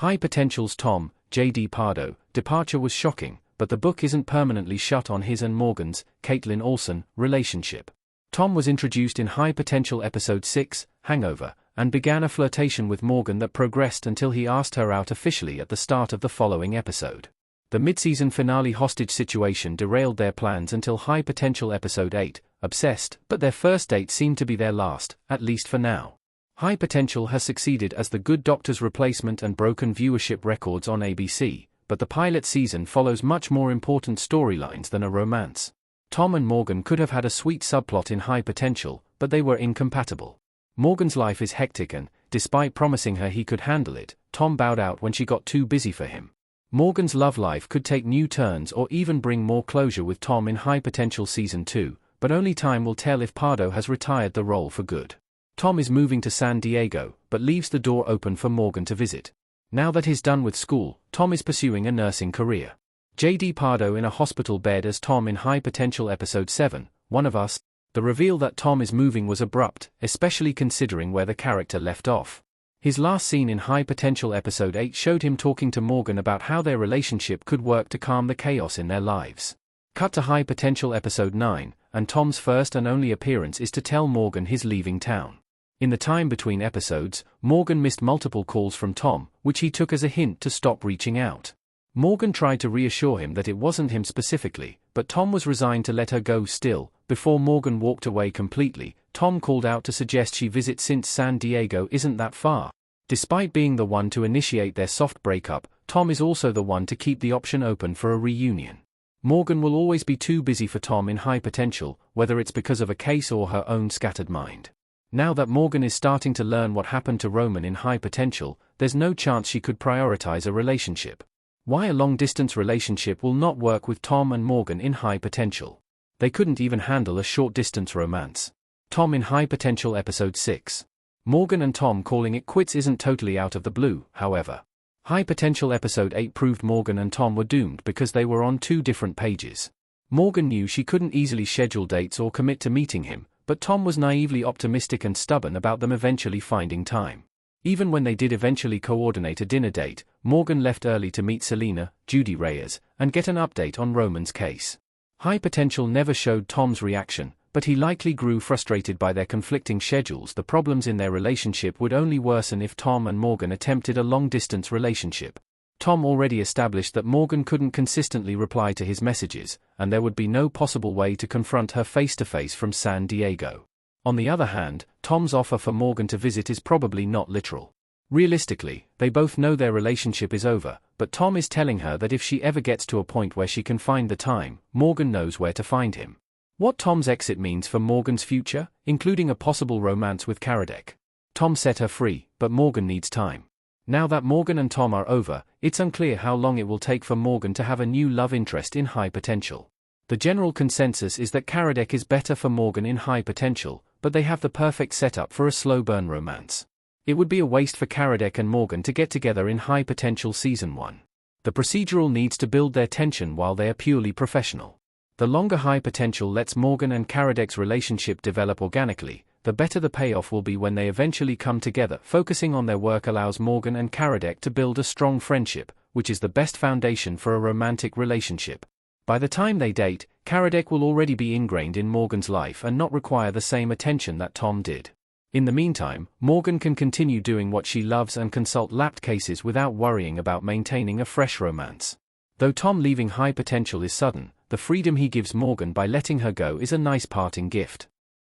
High Potential's Tom, J.D. Pardo, departure was shocking, but the book isn't permanently shut on his and Morgan's, Caitlin Olsen, relationship. Tom was introduced in High Potential Episode 6, Hangover, and began a flirtation with Morgan that progressed until he asked her out officially at the start of the following episode. The mid-season finale hostage situation derailed their plans until High Potential Episode 8, Obsessed, but their first date seemed to be their last, at least for now. High Potential has succeeded as The Good Doctor's replacement and broken viewership records on ABC, but the pilot season follows much more important storylines than a romance. Tom and Morgan could have had a sweet subplot in High Potential, but they were incompatible. Morgan's life is hectic and, despite promising her he could handle it, Tom bowed out when she got too busy for him. Morgan's love life could take new turns or even bring more closure with Tom in High Potential Season 2, but only time will tell if Pardo has retired the role for good. Tom is moving to San Diego, but leaves the door open for Morgan to visit. Now that he's done with school, Tom is pursuing a nursing career. J.D. Pardo in a hospital bed as Tom in High Potential Episode 7, One of Us. The reveal that Tom is moving was abrupt, especially considering where the character left off. His last scene in High Potential Episode 8 showed him talking to Morgan about how their relationship could work to calm the chaos in their lives. Cut to High Potential Episode 9, and Tom's first and only appearance is to tell Morgan he's leaving town. In the time between episodes, Morgan missed multiple calls from Tom, which he took as a hint to stop reaching out. Morgan tried to reassure him that it wasn't him specifically, but Tom was resigned to let her go still. Before Morgan walked away completely, Tom called out to suggest she visit since San Diego isn't that far. Despite being the one to initiate their soft breakup, Tom is also the one to keep the option open for a reunion. Morgan will always be too busy for Tom in High Potential, whether it's because of a case or her own scattered mind. Now that Morgan is starting to learn what happened to Roman in High Potential, there's no chance she could prioritize a relationship. Why a long-distance relationship will not work with Tom and Morgan in High Potential. They couldn't even handle a short-distance romance. Tom in High Potential Episode 6. Morgan and Tom calling it quits isn't totally out of the blue, however. High Potential Episode 8 proved Morgan and Tom were doomed because they were on two different pages. Morgan knew she couldn't easily schedule dates or commit to meeting him, but Tom was naively optimistic and stubborn about them eventually finding time. Even when they did eventually coordinate a dinner date, Morgan left early to meet Selena, Judy Reyes, and get an update on Roman's case. High Potential never showed Tom's reaction, but he likely grew frustrated by their conflicting schedules. The problems in their relationship would only worsen if Tom and Morgan attempted a long-distance relationship. Tom already established that Morgan couldn't consistently reply to his messages, and there would be no possible way to confront her face-to-face from San Diego. On the other hand, Tom's offer for Morgan to visit is probably not literal. Realistically, they both know their relationship is over, but Tom is telling her that if she ever gets to a point where she can find the time, Morgan knows where to find him. What Tom's exit means for Morgan's future, including a possible romance with Karadec. Tom set her free, but Morgan needs time. Now that Morgan and Tom are over, it's unclear how long it will take for Morgan to have a new love interest in High Potential. The general consensus is that Karadec is better for Morgan in High Potential, but they have the perfect setup for a slow-burn romance. It would be a waste for Karadec and Morgan to get together in High Potential Season 1. The procedural needs to build their tension while they are purely professional. The longer High Potential lets Morgan and Karadec's relationship develop organically, the better the payoff will be when they eventually come together. Focusing on their work allows Morgan and Karadec to build a strong friendship, which is the best foundation for a romantic relationship. By the time they date, Karadec will already be ingrained in Morgan's life and not require the same attention that Tom did. In the meantime, Morgan can continue doing what she loves and consult lapped cases without worrying about maintaining a fresh romance. Though Tom leaving High Potential is sudden, the freedom he gives Morgan by letting her go is a nice parting gift.